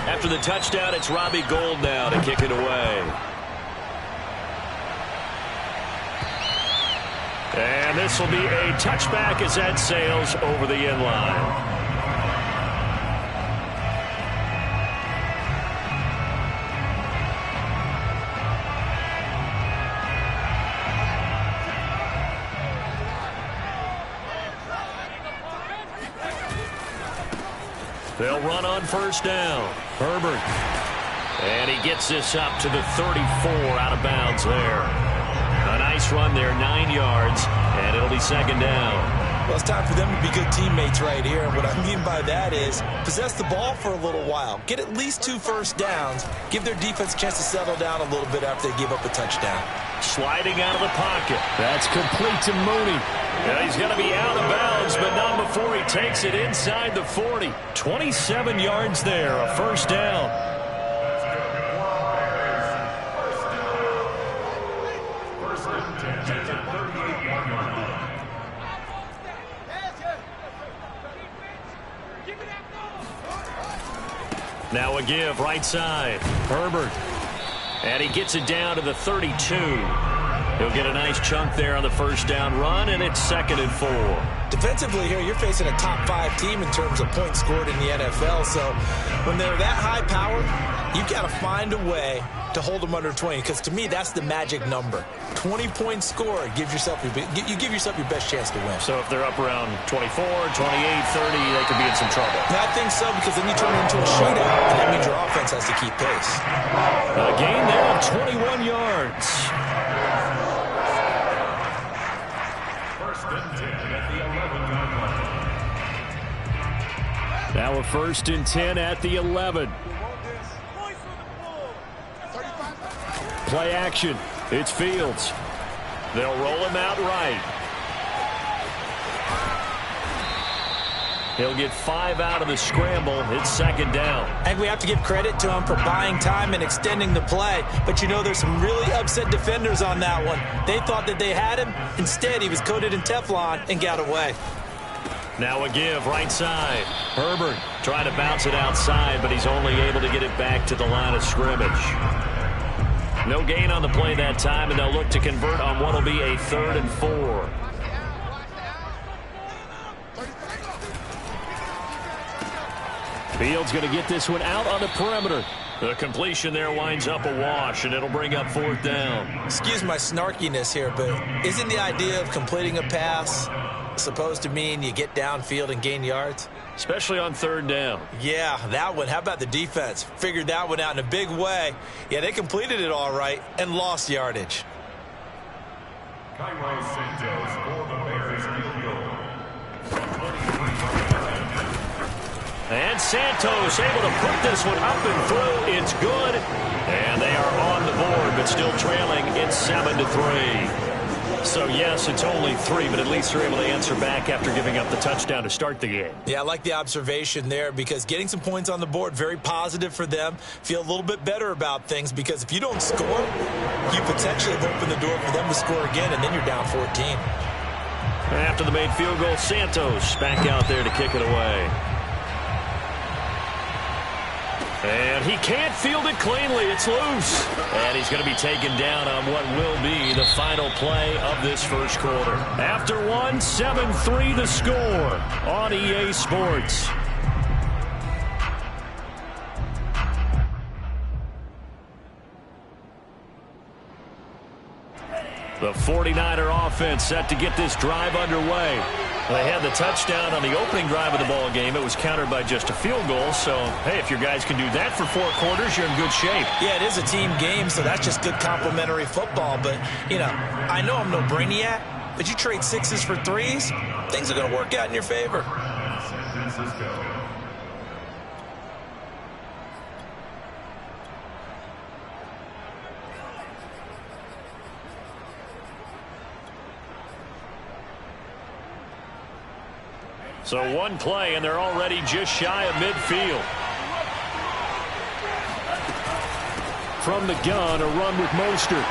After the touchdown, it's Robbie Gould now to kick it away. And this will be a touchback as that sails over the end line. They'll run on first down. Herbert. And he gets this up to the 34 out of bounds there. A nice run there, 9 yards, and it'll be second down. Well, it's time for them to be good teammates right here. And what I mean by that is possess the ball for a little while. Get at least 2 first downs. Give their defense a chance to settle down a little bit after they give up a touchdown. Sliding out of the pocket. That's complete to Mooney. And he's going to be out of bounds, but not before he takes it inside the 40. 27 yards there, a first down. Now a give, right side. Herbert. And he gets it down to the 32. He'll get a nice chunk there on the first down run, and it's 2nd and 4. Defensively here, you're facing a top 5 team in terms of points scored in the NFL. So when they're that high powered, you've got to find a way to hold them under 20, because to me, that's the magic number. 20 points scored, you give yourself your best chance to win. So if they're up around 24, 28, 30, they could be in some trouble. I think so, because then you turn it into a shootout, and that means your offense has to keep pace. A gain there of 21 yards. Now a 1st and 10 at the 11. Play action. It's Fields. They'll roll him out right. He'll get 5 out of the scramble. It's 2nd down. I think we have to give credit to him for buying time and extending the play. But you know, there's some really upset defenders on that one. They thought that they had him. Instead, he was coated in Teflon and got away. Now a give, right side. Herbert trying to bounce it outside, but he's only able to get it back to the line of scrimmage. No gain on the play that time, and they'll look to convert on what will be a 3rd and 4. Fields going to get this one out on the perimeter. The completion there winds up a wash, and it'll bring up 4th down. Excuse my snarkiness here, but isn't the idea of completing a pass supposed to mean you get downfield and gain yards? Especially on 3rd down. Yeah, that one. How about the defense? Figured that one out in a big way. Yeah, they completed it all right and lost yardage. Cairo Santos for the Bears field goal. And Santos able to put this one up and through. It's good. And they are on the board, but still trailing. It's 7-3. So, yes, it's only 3, but at least they're able to answer back after giving up the touchdown to start the game. Yeah, I like the observation there, because getting some points on the board, very positive for them. Feel a little bit better about things, because if you don't score, you potentially have opened the door for them to score again, and then you're down 14. After the made field goal, Santos back out there to kick it away. And he can't field it cleanly. It's loose. And he's going to be taken down on what will be the final play of this first quarter. After one, 7-3 the score on EA Sports. The 49er offense set to get this drive underway. They had the touchdown on the opening drive of the ball game. It was countered by just a field goal. So, hey, if your guys can do that for 4 quarters, you're in good shape. Yeah, it is a team game, so that's just good complimentary football. But, you know, I know I'm no brainiac, but you trade 6s for 3s, things are going to work out in your favor. So one play, and they're already just shy of midfield. From the gun, a run with Mostert.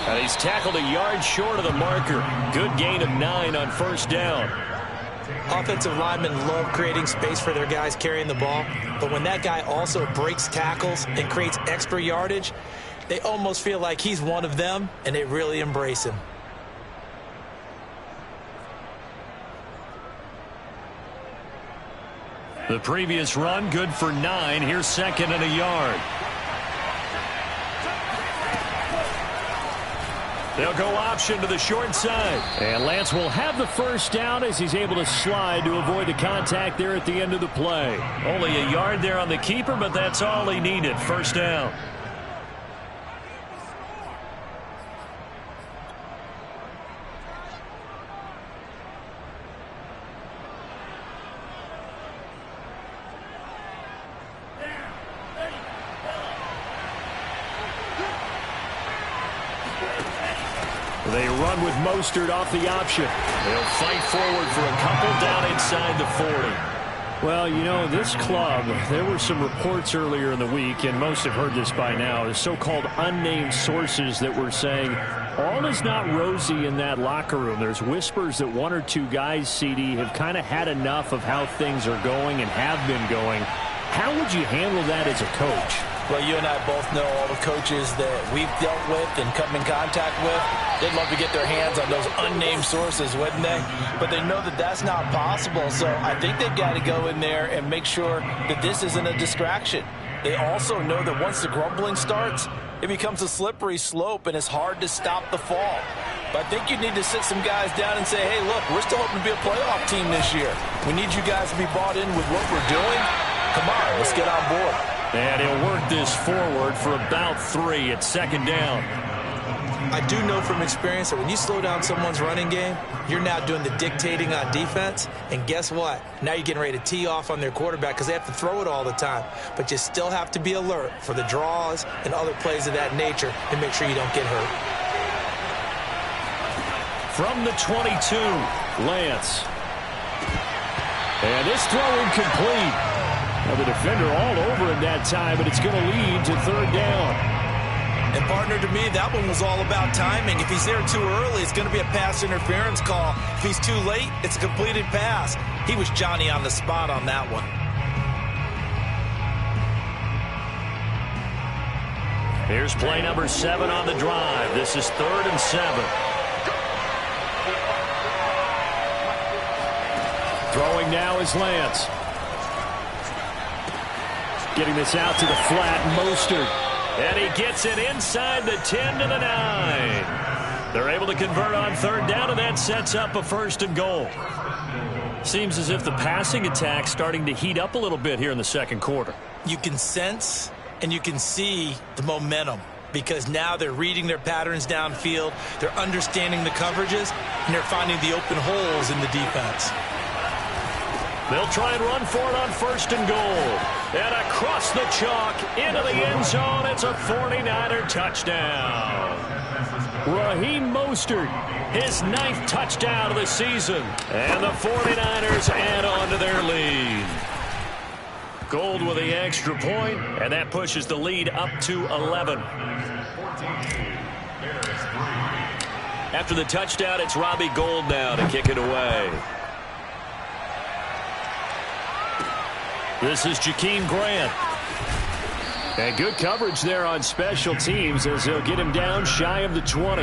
And he's tackled a yard short of the marker. Good gain of 9 on first down. Offensive linemen love creating space for their guys carrying the ball, but when that guy also breaks tackles and creates extra yardage, they almost feel like he's one of them, and they really embrace him. The previous run, good for 9. Here's 2nd and a yard. They'll go option to the short side. And Lance will have the first down as he's able to slide to avoid the contact there at the end of the play. Only a yard there on the keeper, but that's all he needed. First down. They run with Mostert off the option. They'll fight forward for a couple down inside the 40. Well, you know, this club, there were some reports earlier in the week, and most have heard this by now, the so-called unnamed sources that were saying all is not rosy in that locker room. There's whispers that 1 or 2 guys, CD, have kind of had enough of how things are going and have been going. How would you handle that as a coach? Well, you and I both know all the coaches that we've dealt with and come in contact with. They'd love to get their hands on those unnamed sources, wouldn't they? But they know that that's not possible, so I think they've got to go in there and make sure that this isn't a distraction. They also know that once the grumbling starts, it becomes a slippery slope, and it's hard to stop the fall. But I think you need to sit some guys down and say, hey, look, we're still hoping to be a playoff team this year. We need you guys to be bought in with what we're doing. Come on, let's get on board. And he'll work this forward for about 3 at 2nd down. I do know from experience that when you slow down someone's running game, you're now doing the dictating on defense. And guess what? Now you're getting ready to tee off on their quarterback because they have to throw it all the time. But you still have to be alert for the draws and other plays of that nature and make sure you don't get hurt. From the 22, Lance. And this throw incomplete. Well, the defender all over him that time, but it's going to lead to 3rd down. And, partner, to me, that one was all about timing. If he's there too early, it's going to be a pass interference call. If he's too late, it's a completed pass. He was Johnny on the spot on that one. Here's play number 7 on the drive. This is 3rd and 7. Throwing now is Lance. Getting this out to the flat, Mostert. And he gets it inside the 10 to the 9. They're able to convert on 3rd down, and that sets up a 1st and goal. Seems as if the passing attack's starting to heat up a little bit here in the 2nd quarter. You can sense and you can see the momentum because now they're reading their patterns downfield, they're understanding the coverages, and they're finding the open holes in the defense. They'll try and run for it on 1st and goal. And across the chalk into the end zone, it's a 49er touchdown. Raheem Mostert, his 9th touchdown of the season. And the 49ers add on to their lead. Gold with the extra point, and that pushes the lead up to 11. After the touchdown, it's Robbie Gould now to kick it away. This is Jakeem Grant. And good coverage there on special teams as they'll get him down shy of the 20.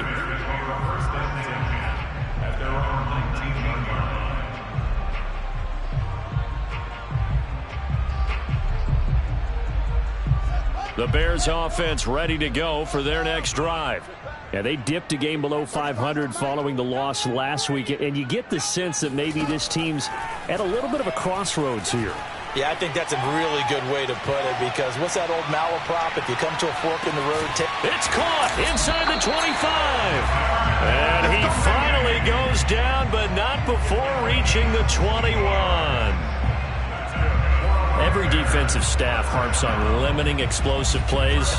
The Bears offense ready to go for their next drive. Yeah, they dipped a game below 500 following the loss last week, and you get the sense that maybe this team's at a little bit of a crossroads here. Yeah, I think that's a really good way to put it because what's that old malaprop? If you come to a fork in the road, it's caught inside the 25. And he finally goes down, but not before reaching the 21. Every defensive staff harps on limiting explosive plays.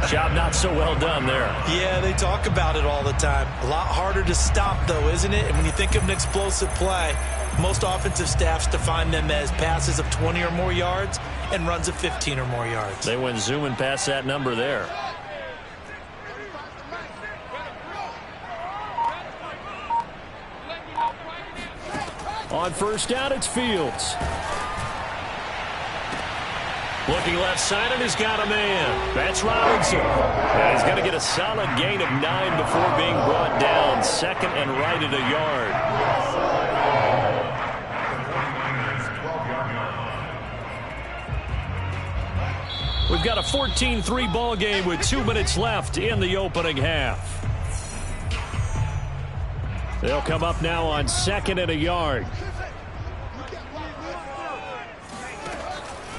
Job not so well done there. Yeah, they talk about it all the time. A lot harder to stop, though, isn't it? And when you think of an explosive play, most offensive staffs define them as passes of 20 or more yards and runs of 15 or more yards. They went zooming past that number there. On first down, it's Fields. Looking left side, and he's got a man. That's Robinson. And he's going to get a solid gain of 9 before being brought down. Second and right at a yard. We've got a 14-3 ball game with 2 minutes left in the opening half. They'll come up now on second and a yard.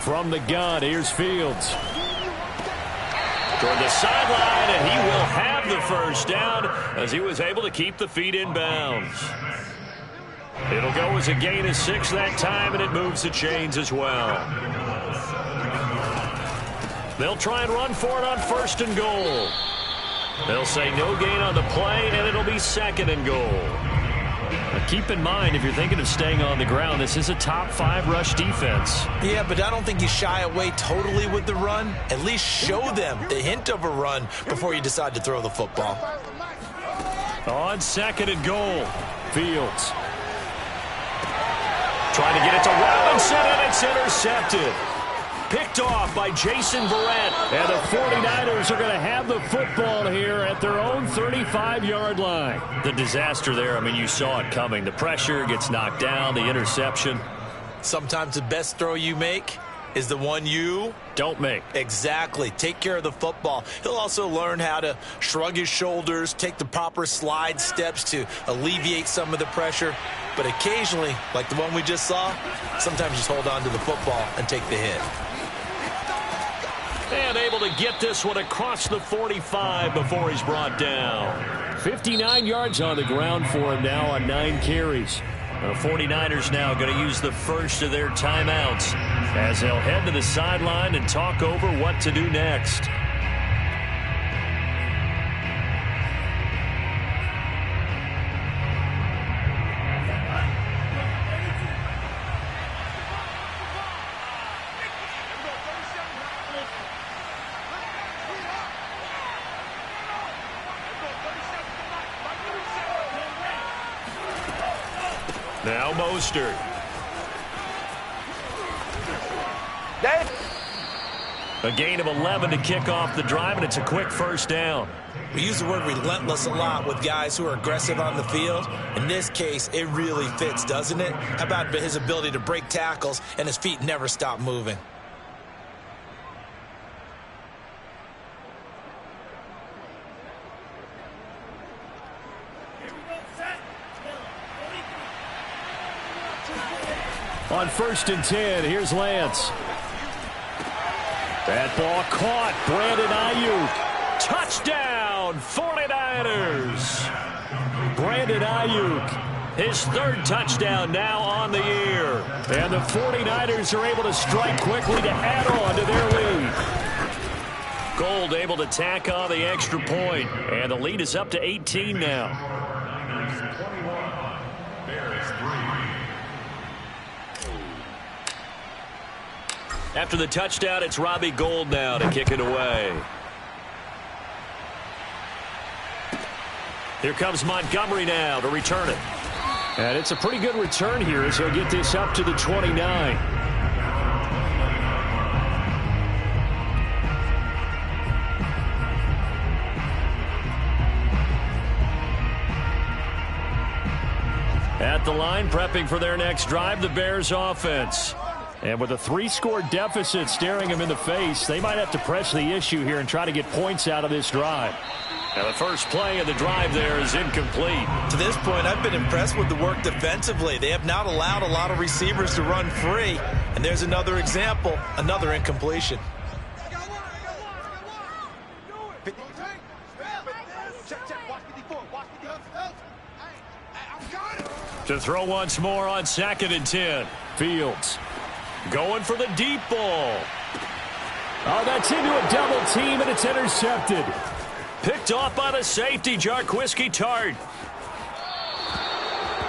From the gun, here's Fields. Toward the sideline, and he will have the first down as he was able to keep the feet in bounds. It'll go as a gain of 6 that time, and it moves the chains as well. They'll try and run for it on first and goal. They'll say no gain on the play, and it'll be second and goal. Now keep in mind, if you're thinking of staying on the ground, this is a top 5 rush defense. Yeah, but I don't think you shy away totally with the run. At least show them the hint of a run before you decide to throw the football. On second and goal, Fields. Trying to get it to Robinson, and it's intercepted. Picked off by Jason Verrett. And the 49ers are going to have the football here at their own 35-yard line. The disaster there, I mean, you saw it coming. The pressure gets knocked down, the interception. Sometimes the best throw you make is the one you don't make. Exactly. Take care of the football. He'll also learn how to shrug his shoulders, take the proper slide steps to alleviate some of the pressure. But occasionally, like the one we just saw, sometimes just hold on to the football and take the hit. And able to get this one across the 45 before he's brought down. 59 yards on the ground for him now on 9 carries. The 49ers now going to use the first of their timeouts as they'll head to the sideline and talk over what to do next. Now Mostert. A gain of 11 to kick off the drive, and it's a quick first down. We use the word relentless a lot with guys who are aggressive on the field. In this case, it really fits, doesn't it? How about his ability to break tackles and his feet never stop moving? On first and 10, here's Lance. That ball caught. Brandon Ayuk. Touchdown, 49ers. Brandon Ayuk, his 3rd touchdown now on the year. And the 49ers are able to strike quickly to add on to their lead. Gold able to tack on the extra point. And the lead is up to 18 now. After the touchdown, it's Robbie Gould now to kick it away. Here comes Montgomery now to return it. And it's a pretty good return here as he'll get this up to the 29. At the line, prepping for their next drive, the Bears offense. And with a 3-score deficit staring them in the face, they might have to press the issue here and try to get points out of this drive. Now the first play of the drive there is incomplete. To this point, I've been impressed with the work defensively. They have not allowed a lot of receivers to run free. And there's another example, another incompletion. To throw once more on 2nd and 10. Fields going for the deep ball. Oh, that's into a double team, and it's intercepted. Picked off by the safety, Jarquiski Tart.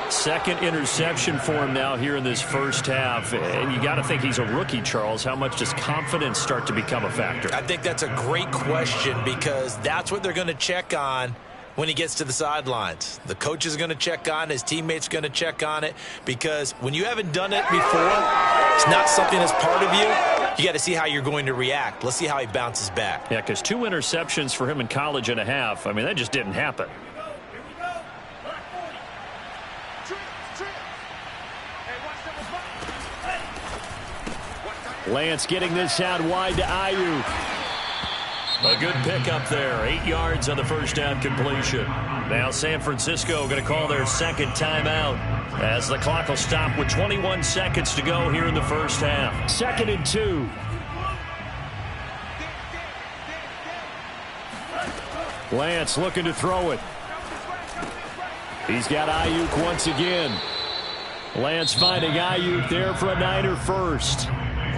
2nd interception for him now here in this first half. And you got to think he's a rookie, Charles. How much does confidence start to become a factor? I think that's a great question because that's what they're going to check on when he gets to the sidelines. The coach is going to check on it. His teammates are going to check on it, because when you haven't done it before, it's not something that's part of you. You got to see how you're going to react. Let's see how he bounces back. Yeah, because 2 interceptions for him in college and a half. I mean, that just didn't happen. Lance getting this out wide to Aiyuk. A good pickup there. 8 yards on the first down completion. Now San Francisco going to call their second timeout as the clock will stop with 21 seconds to go here in the first half. 2nd and 2. Lance looking to throw it. He's got Aiyuk once again. Lance finding Aiyuk there for a Niner first.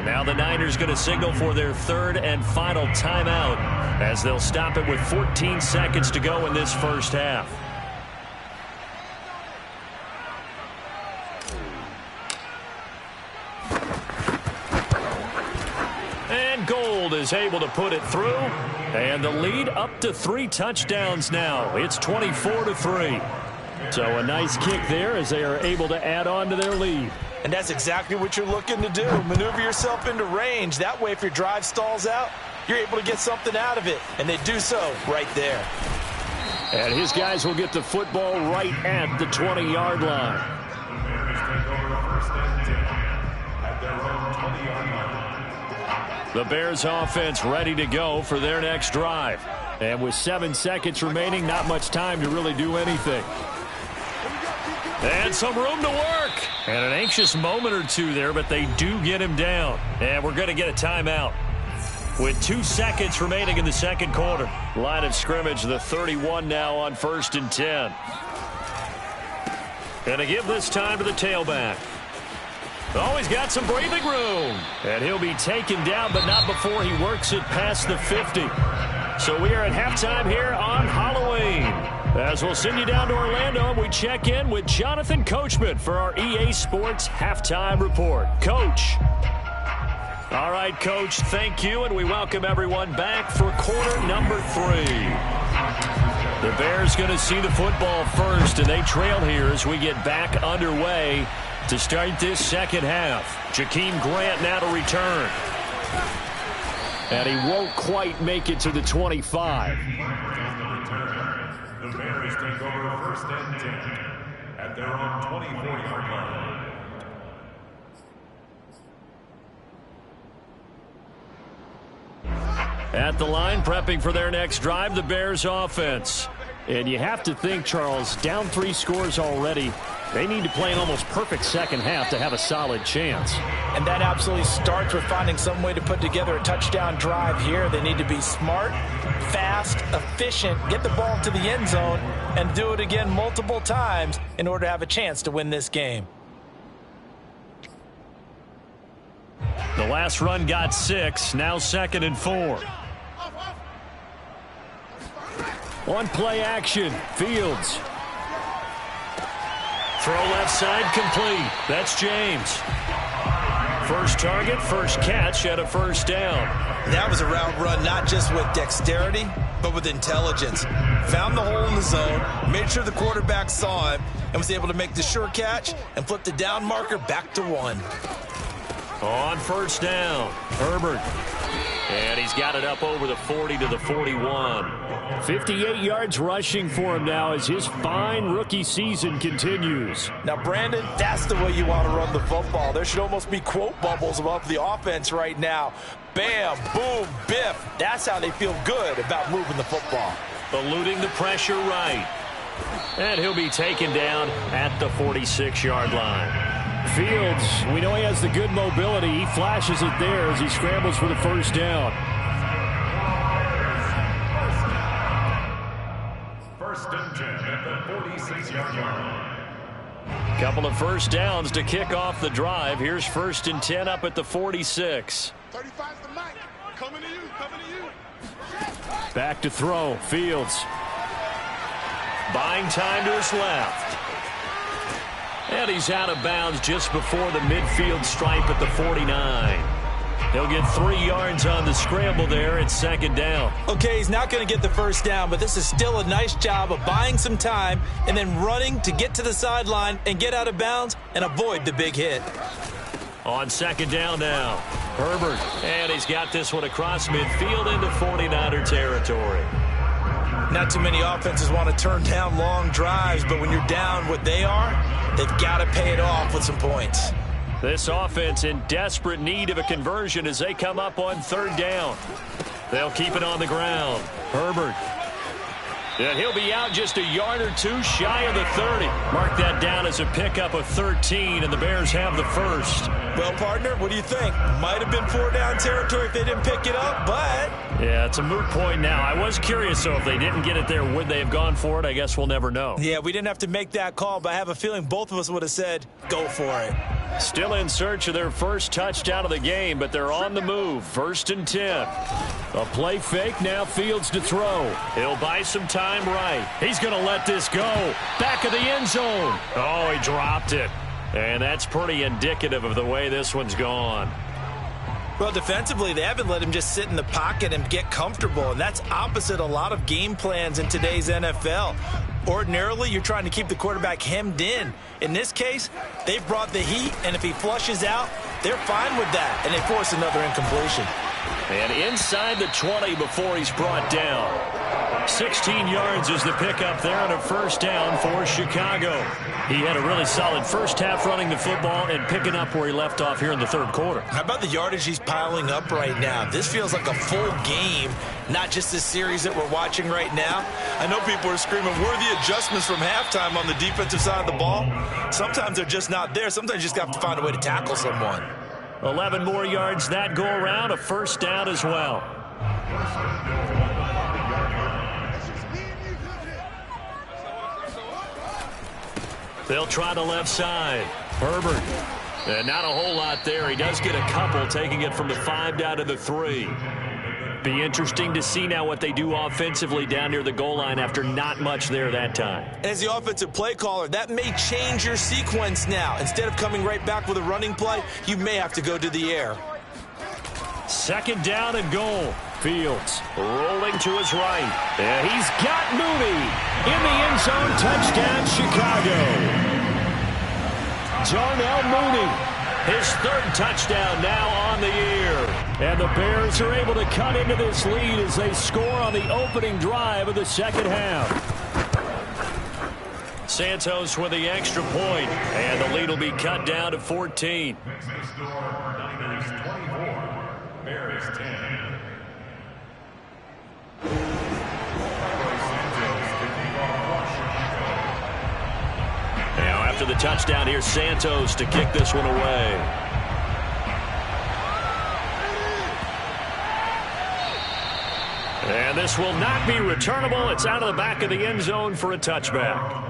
Now the Niners going to signal for their 3rd and final timeout as they'll stop it with 14 seconds to go in this first half. And Gold is able to put it through. And the lead up to 3 touchdowns now. It's 24-3. So a nice kick there as they are able to add on to their lead. And that's exactly what you're looking to do. Maneuver yourself into range. That way, if your drive stalls out, you're able to get something out of it. And they do so right there. And his guys will get the football right at the 20-yard line. The Bears offense ready to go for their next drive. And with 7 seconds remaining, not much time to really do anything. And some room to work. And an anxious moment or two there, but they do get him down. And we're going to get a timeout. With 2 seconds remaining in the second quarter. Line of scrimmage, the 31 now on 1st and 10. And to give this time to the tailback. Oh, he's got some breathing room. And he'll be taken down, but not before he works it past the 50. So we are at halftime here on Halloween. As we'll send you down to Orlando, and we check in with Jonathan Coachman for our EA Sports Halftime Report. Coach. All right, Coach, thank you, and we welcome everyone back for quarter number 3. The Bears going to see the football first, and they trail here as we get back underway to start this second half. Jakeem Grant now to return. And he won't quite make it to the 25. The Bears take over 1st and 10 at their own 24-yard line. At the line, prepping for their next drive, the Bears offense. And you have to think, Charles, down 3 scores already. They need to play an almost perfect second half to have a solid chance. And that absolutely starts with finding some way to put together a touchdown drive here. They need to be smart, fast, efficient, get the ball to the end zone, and do it again multiple times in order to have a chance to win this game. The last run got 6, now 2nd and 4. On play action, Fields. Throw left side complete. That's James. First target, first catch at a first down. That was a route run not just with dexterity, but with intelligence. Found the hole in the zone, made sure the quarterback saw him, and was able to make the sure catch and flip the down marker back to 1. On first down, Herbert. And he's got it up over the 40 to the 41. 58 yards rushing for him now as his fine rookie season continues. Now, Brandon, that's the way you want to run the football. There should almost be quote bubbles above the offense right now. Bam, boom, biff. That's how they feel good about moving the football. Eluding the pressure right. And he'll be taken down at the 46-yard line. Fields, we know he has the good mobility. He flashes it there as he scrambles for the first down. 1st and 10 at the 46-yard line. Couple of first downs to kick off the drive. Here's 1st and 10 up at the 46. 35's the mic. Coming to you, coming to you. Back to throw, Fields. Buying time to his left. And he's out of bounds just before the midfield stripe at the 49. He'll get 3 yards on the scramble there at second down. Okay, he's not going to get the first down, but this is still a nice job of buying some time and then running to get to the sideline and get out of bounds and avoid the big hit. On second down now, Herbert. And he's got this one across midfield into 49er territory. Not too many offenses want to turn down long drives, but when you're down what they are, they've got to pay it off with some points. This offense in desperate need of a conversion as they come up on third down. They'll keep it on the ground. Herbert. And he'll be out just a yard or two shy of the 30. Mark that down as a pickup of 13, and the Bears have the first. Well, partner, what do you think? Might have been 4-down territory if they didn't pick it up, but... Yeah, it's a moot point now. I was curious, though, if they didn't get it there, would they have gone for it? I guess we'll never know. Yeah, we didn't have to make that call, but I have a feeling both of us would have said, go for it. Still in search of their first touchdown of the game, but they're on the move. 1st and 10. A play fake, now Fields to throw. He'll buy some time right. He's going to let this go. Back of the end zone. Oh, he dropped it. And that's pretty indicative of the way this one's gone. Well, defensively, they haven't let him just sit in the pocket and get comfortable, and that's opposite a lot of game plans in today's NFL. Ordinarily, you're trying to keep the quarterback hemmed in. In this case, they've brought the heat, and if he flushes out, they're fine with that, and they force another incompletion. And inside the 20 before he's brought down. 16 yards is the pickup there on a first down for Chicago. He had a really solid first half running the football and picking up where he left off here in the third quarter. How about the yardage he's piling up right now? This feels like a full game, not just this series that we're watching right now. I know people are screaming, where are the adjustments from halftime on the defensive side of the ball? Sometimes they're just not there. Sometimes you just have to find a way to tackle someone. 11 more yards that go around, a first down as well. They'll try the left side. Herbert. And not a whole lot there. He does get a couple, taking it from the 5 down to the 3. Be interesting to see now what they do offensively down near the goal line after not much there that time. As the offensive play caller, that may change your sequence now. Instead of coming right back with a running play, you may have to go to the air. Second down and goal. Fields rolling to his right. And he's got Mooney in the end zone. Touchdown, Chicago. Darnell Mooney. His 3rd touchdown now on the year. And the Bears are able to cut into this lead as they score on the opening drive of the second half. Santos with the extra point, and the lead will be cut down to 14. Niners 24, Bears 10. Now after the touchdown, here's Santos to kick this one away. And this will not be returnable. It's out of the back of the end zone for a touchback.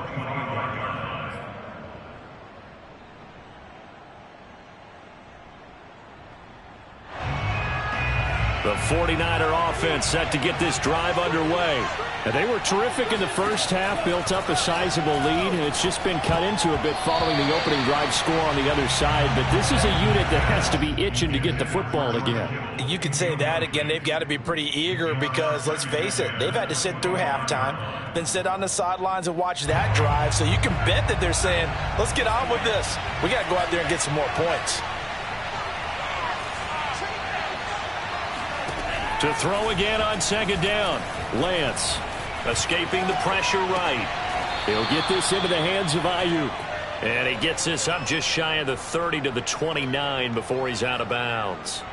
The 49er offense set to get this drive underway. And they were terrific in the first half, built up a sizable lead, and it's just been cut into a bit following the opening drive score on the other side. But this is a unit that has to be itching to get the football again. You could say that again. They've got to be pretty eager because, let's face it, they've had to sit through halftime, then sit on the sidelines and watch that drive. So you can bet that they're saying, let's get on with this. We got to go out there and get some more points. To throw again on second down. Lance escaping the pressure right. He'll get this into the hands of Ayuk. And he gets this up just shy of the 30 to the 29 before he's out of bounds.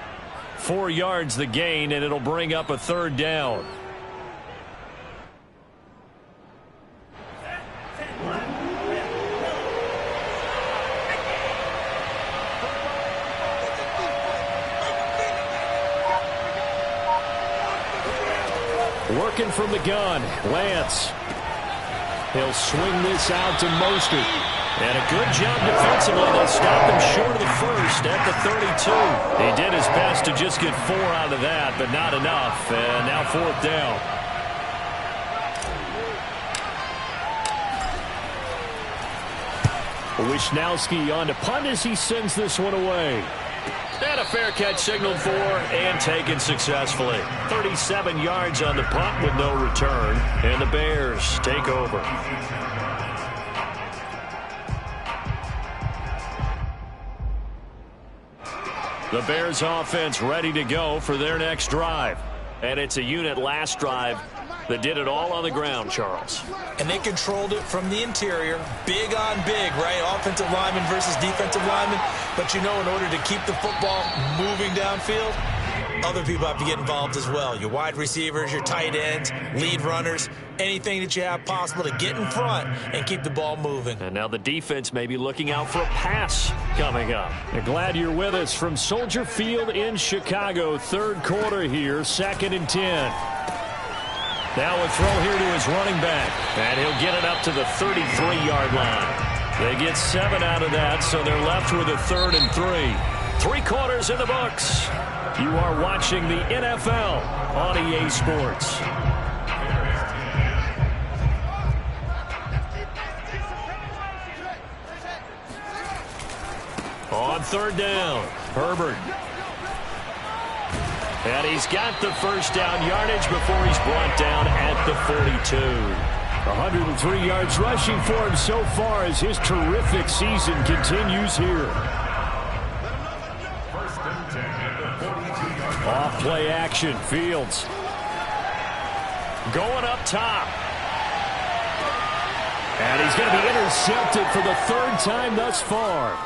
4 yards the gain, and it'll bring up a 3rd down. Working from the gun, Lance. He'll swing this out to Mostert. And a good job defensively. They'll stop him short of the first at the 32. He did his best to just get 4 out of that, but not enough. And now 4th down. Wishnowski on to punt as he sends this one away. And a fair catch signaled for and taken successfully. 37 yards on the punt with no return. And the Bears take over. The Bears offense ready to go for their next drive. And it's a unit last drive that did it all on the ground, Charles. And they controlled it from the interior. Big on big, right? Offensive lineman versus defensive lineman. But you know, in order to keep the football moving downfield, other people have to get involved as well. Your wide receivers, your tight ends, lead runners, anything that you have possible to get in front and keep the ball moving. And now the defense may be looking out for a pass coming up. And glad you're with us from Soldier Field in Chicago. Third quarter here, 2nd and 10. Now a throw here to his running back. And he'll get it up to the 33-yard line. They get 7 out of that, so they're left with a 3rd and 3. 3 quarters in the books. You are watching the NFL on EA Sports. On 3rd down, Herbert. And he's got the first down yardage before he's brought down at the 42. 103 yards rushing for him so far as his terrific season continues here. Off play action, Fields. Going up top. And he's going to be intercepted for the 3rd time thus far.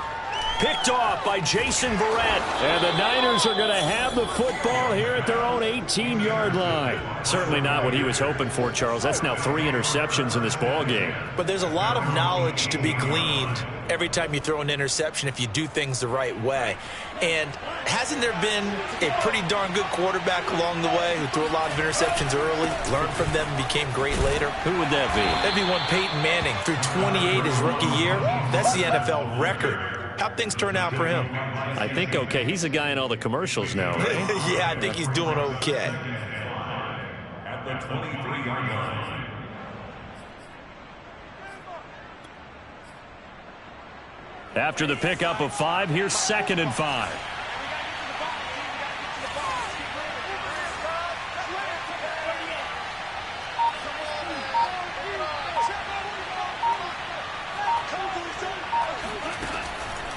Picked off by Jason Verrett. And the Niners are going to have the football here at their own 18-yard line. Certainly not what he was hoping for, Charles. That's now 3 interceptions in this ball game. But there's a lot of knowledge to be gleaned every time you throw an interception if you do things the right way. And hasn't there been a pretty darn good quarterback along the way who threw a lot of interceptions early, learned from them, and became great later? Who would that be? That'd be one Peyton Manning. Threw 28 his rookie year. That's the NFL record. How'd things turn out for him? I think okay. He's a guy in all the commercials now, right? Yeah, I think he's doing okay. At the 23-yard line. After the pickup of 5, here's 2nd and 5.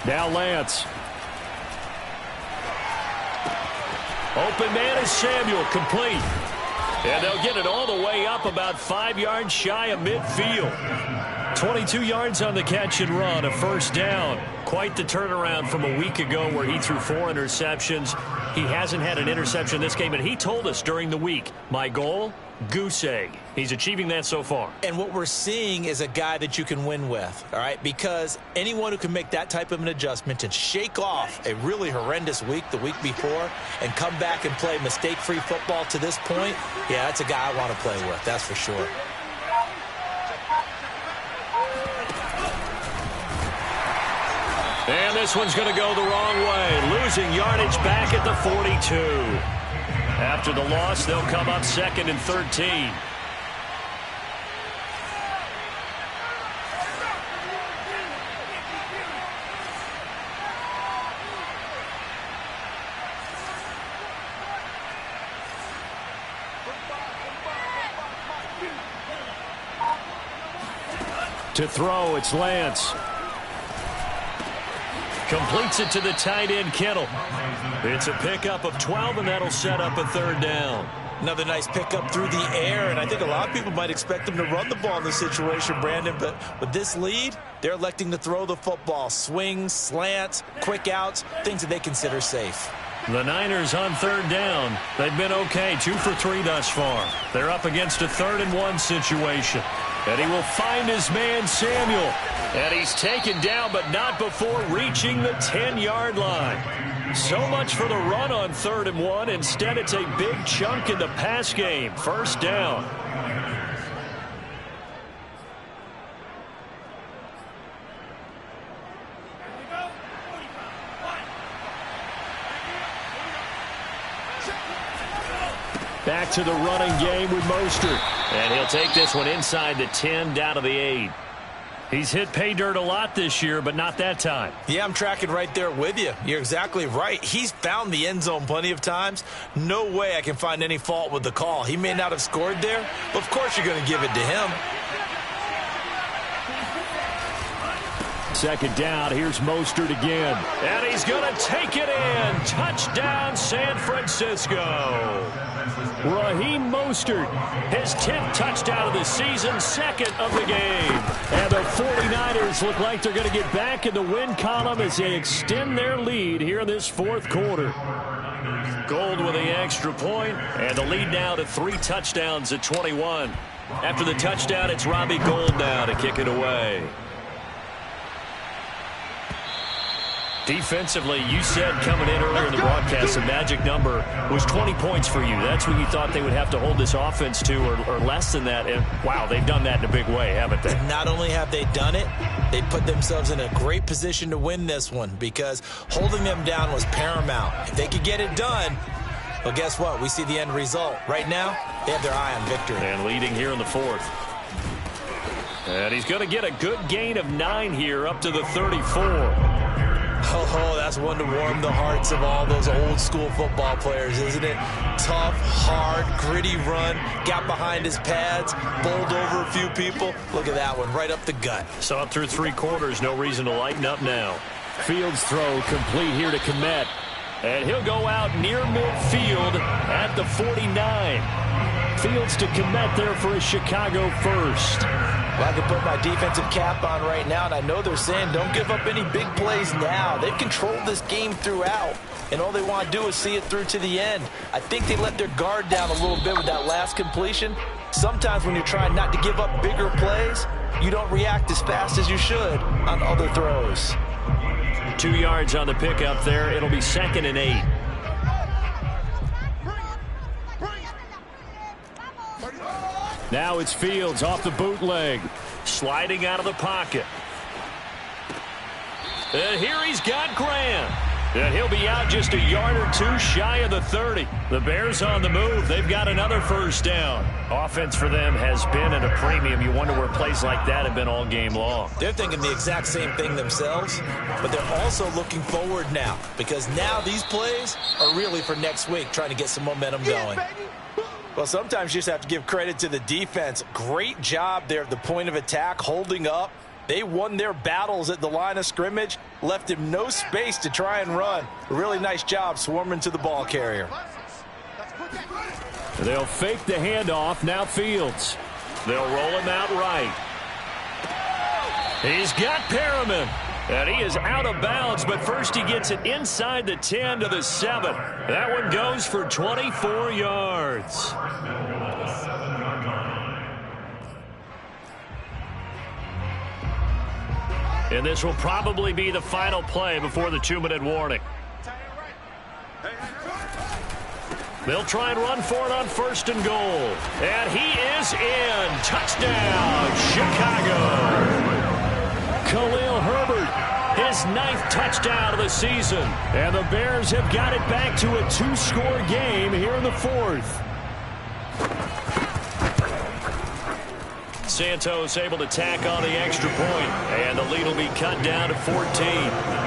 Now Lance. Open man is Samuel, complete. And they'll get it all the way up about 5 yards shy of midfield. 22 yards on the catch and run, a 1st down. Quite the turnaround from a week ago where he threw 4 interceptions. He hasn't had an interception this game, and he told us during the week, my goal, goose egg. He's achieving that so far. And what we're seeing is a guy that you can win with, all right? Because anyone who can make that type of an adjustment and shake off a really horrendous week the week before and come back and play mistake-free football to this point, yeah, that's a guy I want to play with, that's for sure. And this one's going to go the wrong way. Losing yardage back at the 42. After the loss, they'll come up 2nd and 13. To throw, it's Lance. Completes it to the tight end, Kittle. It's a pickup of 12, and that'll set up a 3rd down. Another nice pickup through the air, and I think a lot of people might expect them to run the ball in this situation, Brandon, but with this lead, they're electing to throw the football. Swings, slants, quick outs, things that they consider safe. The Niners on 3rd down. They've been okay, 2 for 3 thus far. They're up against a 3rd and 1 situation. And he will find his man, Samuel. And he's taken down, but not before reaching the 10-yard line. So much for the run on 3rd and 1. Instead, it's a big chunk in the pass game. 1st down. Back to the running game with Mostert. And he'll take this one inside the 10, down to the 8. He's hit pay dirt a lot this year, but not that time. Yeah, I'm tracking right there with you. You're exactly right. He's found the end zone plenty of times. No way I can find any fault with the call. He may not have scored there, but of course you're going to give it to him. Second down, here's Mostert again. And he's going to take it in. Touchdown, San Francisco. Raheem Mostert, his 10th touchdown of the season, second of the game. And the 49ers look like they're going to get back in the win column as they extend their lead here in this fourth quarter. Gold with the extra point, and the lead now to 3 touchdowns at 21. After the touchdown, it's Robbie Gould now to kick it away. Defensively, you said coming in earlier in the broadcast, the magic number was 20 points for you. That's what you thought they would have to hold this offense to, or less than that. And, wow, they've done that in a big way, haven't they? And not only have they done it, they put themselves in a great position to win this one because holding them down was paramount. If they could get it done, well, guess what? We see the end result. Right now, they have their eye on victory. And leading here in the fourth. And he's going to get a good gain of 9 here up to the 34. Oh, that's one to warm the hearts of all those old school football players, isn't it? Tough, hard, gritty run, got behind his pads, bowled over a few people. Look at that one, right up the gut. So up through 3 quarters, no reason to lighten up now. Fields throw complete here to Kmet. And he'll go out near midfield at the 49. Fields to Kmet there for a Chicago first. Well, I can put my defensive cap on right now, and I know they're saying don't give up any big plays now. They've controlled this game throughout, and all they want to do is see it through to the end. I think they let their guard down a little bit with that last completion. Sometimes when you're trying not to give up bigger plays, you don't react as fast as you should on other throws. 2 yards on the pickup there. It'll be 2nd and 8. Now it's Fields off the bootleg. Sliding out of the pocket. And here he's got Graham. And he'll be out just a yard or 2 shy of the 30. The Bears on the move. They've got another first down. Offense for them has been at a premium. You wonder where plays like that have been all game long. They're thinking the exact same thing themselves, but they're also looking forward now because now these plays are really for next week, trying to get some momentum going. Well, sometimes you just have to give credit to the defense. Great job there at the point of attack, holding up. They won their battles at the line of scrimmage, left him no space to try and run. A really nice job swarming to the ball carrier. They'll fake the handoff. Now Fields. They'll roll him out right. He's got Perriman. And he is out of bounds, but first he gets it inside the 10 to the 7. That one goes for 24 yards. And this will probably be the final play before the 2-minute warning. They'll try and run for it on 1st and goal. And he is in. Touchdown, Chicago. Khalil Herbert, his 9th touchdown of the season. And the Bears have got it back to a 2-score game here in the 4th. Santos able to tack on the extra point, and the lead will be cut down to 14.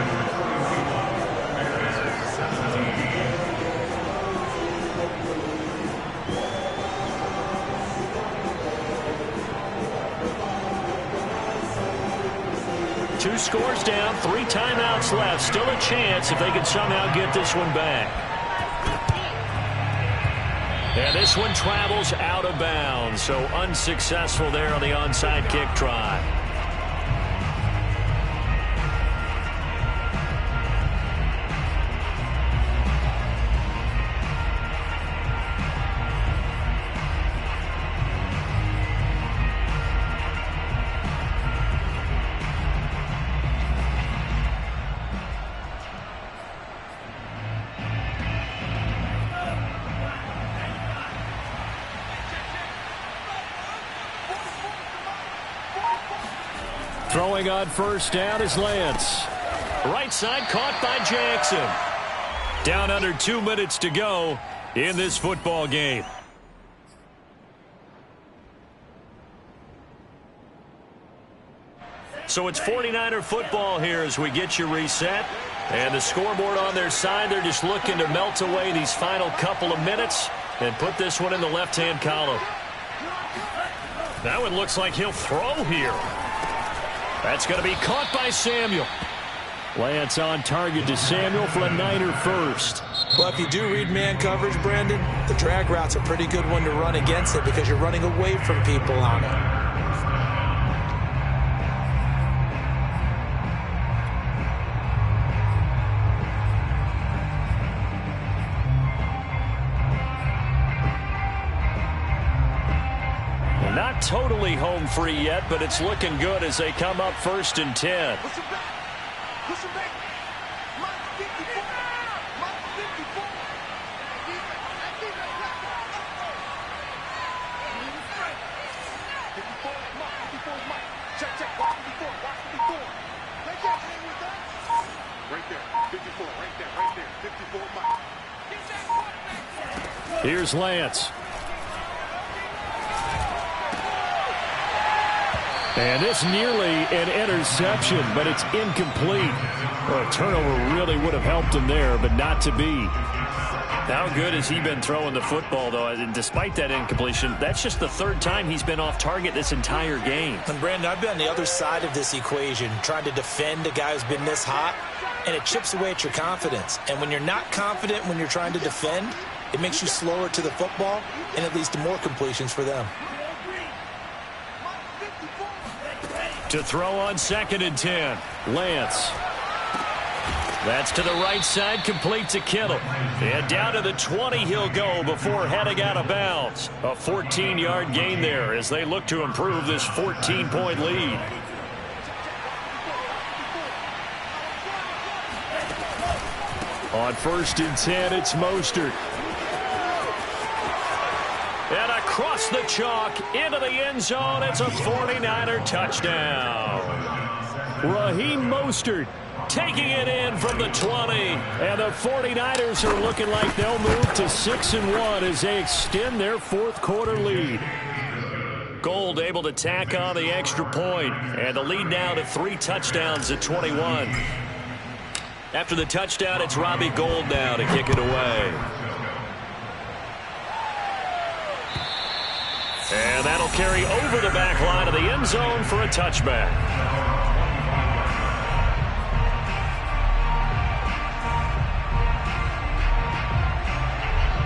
Two scores down, 3 timeouts left. Still a chance if they can somehow get this one back. And this one travels out of bounds, so unsuccessful there on the onside kick try. Throwing on 1st down is Lance. Right side caught by Jackson. Down under 2 minutes to go in this football game. So it's 49er football here as we get you reset. And the scoreboard on their side, they're just looking to melt away these final couple of minutes and put this one in the left-hand column. That one looks like he'll throw here. That's going to be caught by Samuel. Lance on target to Samuel for a Niner first. Well, if you do read man coverage, Brandon, the drag route's a pretty good one to run against it because you're running away from people on it. Not totally home free yet, but it's looking good as they come up 1st and 10. Push him back. Push him back. Mark 54. Mark 54. Check, check. Watch 54. Watch 54. Take that hand with that. Right there. 54. Right there. Right there. 54 Mike. Here's Lance. And it's nearly an interception, but it's incomplete. Well, a turnover really would have helped him there, but not to be. How good has he been throwing the football, though? And despite that incompletion, that's just the 3rd time he's been off target this entire game. And, Brandon, I've been on the other side of this equation, trying to defend a guy who's been this hot, and it chips away at your confidence. And when you're not confident when you're trying to defend, it makes you slower to the football, and it leads to more completions for them. To throw on 2nd and 10. Lance. That's to the right side, complete to Kittle. And down to the 20 he'll go before heading out of bounds. A 14-yard gain there as they look to improve this 14-point lead. On 1st and 10, it's Mostert. And across the chalk into the end zone, it's a 49er touchdown. Raheem Mostert taking it in from the 20. And the 49ers are looking like they'll move to 6-1 as they extend their 4th quarter lead. Gold able to tack on the extra point. And the lead now to 3 touchdowns at 21. After the touchdown, it's Robbie Gould now to kick it away. And that'll carry over the back line of the end zone for a touchback.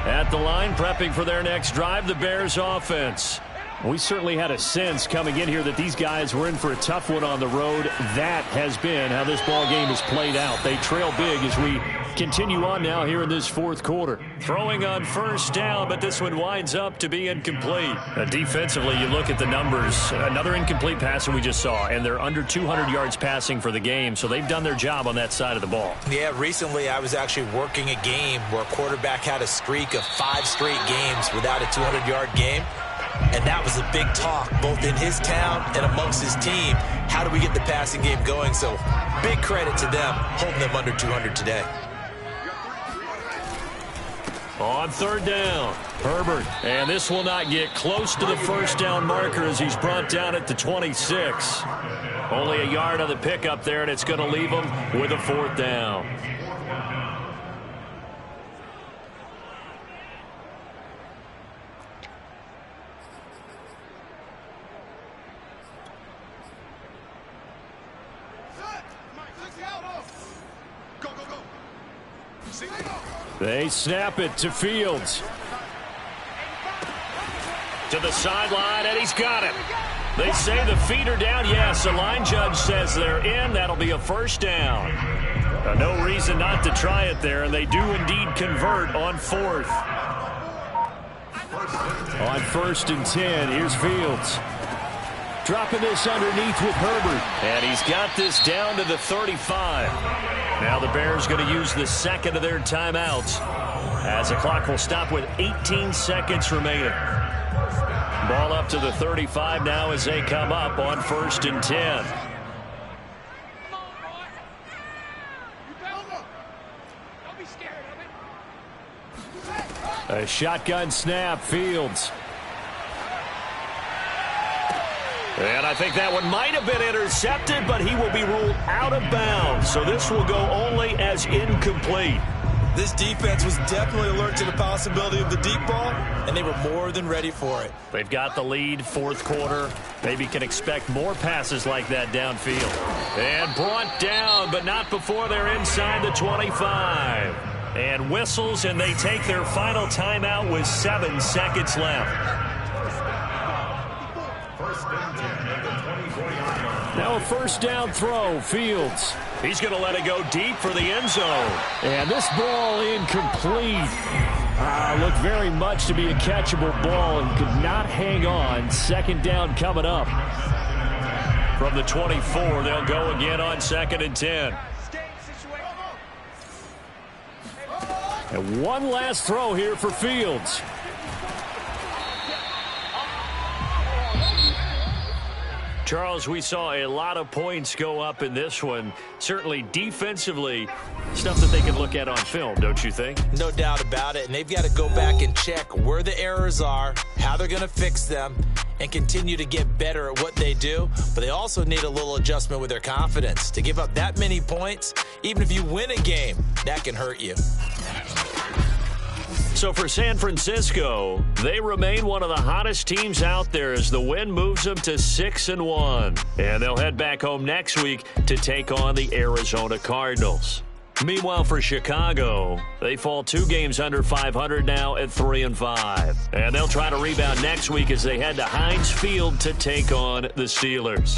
At the line, prepping for their next drive, the Bears offense. We certainly had a sense coming in here that these guys were in for a tough one on the road. That has been how this ball game has played out. They trail big as we continue on now here in this 4th quarter. Throwing on 1st down, but this one winds up to be incomplete. Defensively, you look at the numbers. Another incomplete pass that we just saw, and they're under 200 yards passing for the game, so they've done their job on that side of the ball. Yeah, recently I was actually working a game where a quarterback had a streak of 5 straight games without a 200-yard game. And that was a big talk, both in his town and amongst his team. How do we get the passing game going? So big credit to them, holding them under 200 today. On 3rd down, Herbert. And this will not get close to the 1st down marker as he's brought down at the 26. Only a yard on the pickup there, and it's going to leave him with a 4th down. They snap it to Fields. To the sideline, and he's got it. They say the feet are down. Yes, the line judge says they're in. That'll be a 1st down. No reason not to try it there, and they do indeed convert on 4th. On 1st and 10, here's Fields. Dropping this underneath with Herbert. And he's got this down to the 35. Now the Bears going to use the 2nd of their timeouts as the clock will stop with 18 seconds remaining. Ball up to the 35 now as they come up on 1st and 10. A shotgun snap, Fields. And I think that one might have been intercepted, but he will be ruled out of bounds. So this will go only as incomplete. This defense was definitely alert to the possibility of the deep ball, and they were more than ready for it. They've got the lead, fourth quarter. Maybe can expect more passes like that downfield. And brought down, but not before they're inside the 25. And whistles, and they take their final timeout with 7 seconds left. Now a first down throw, Fields. He's going to let it go deep for the end zone. And this ball incomplete. Looked very much to be a catchable ball and could not hang on. Second down coming up. From the 24, they'll go again on 2nd and 10. And one last throw here for Fields. Charles, we saw a lot of points go up in this one. Certainly defensively, stuff that they can look at on film, don't you think? No doubt about it. And they've got to go back and check where the errors are, how they're going to fix them, and continue to get better at what they do. But they also need a little adjustment with their confidence. To give up that many points, even if you win a game, that can hurt you. So for San Francisco, they remain one of the hottest teams out there as the win moves them to 6-1. And they'll head back home next week to take on the Arizona Cardinals. Meanwhile, for Chicago, they fall 2 games under 500 now at 3-5. And they'll try to rebound next week as they head to Heinz Field to take on the Steelers.